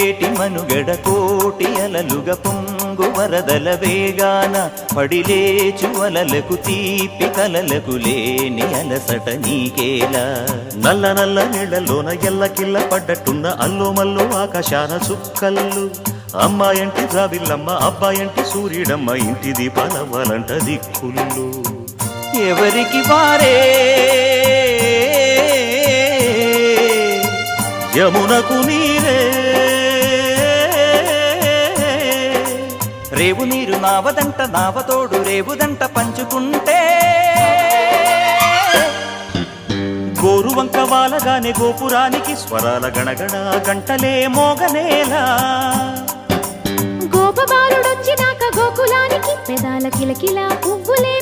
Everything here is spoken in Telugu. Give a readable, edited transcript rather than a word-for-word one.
ఏటి మనుగడ కోటి అలలుగ పొంగు వరదల వేగాన పడిలేచు అలలకు తీపి కలలకు లేని అలసట నీకేలా నల్ల నల్ల నీళ్లలోన ఎల్లకిల్ల పడ్డట్టున్న అల్లో మల్లో ఆకాశాన చుక్కల్లు అమ్మాయంటి జాబిల్లమ్మ అబ్బాయంటి సూర్యుడమ్మ ఇంటి దీపాలవ్వాలంట దిక్కుళ్ళు ఎవరికి వారే యమునకు నీరే రేవు నీరు నావదంట నావతోడు రేవుదంట పంచుకుంటే గోరువంక వాలగానే గోపురానికి స్వరాల గణగణ గంటలే మోగనేలా గోపబాలుడొచ్చినాక గోకులానికి పెదాల కిలకిలా పువ్వులే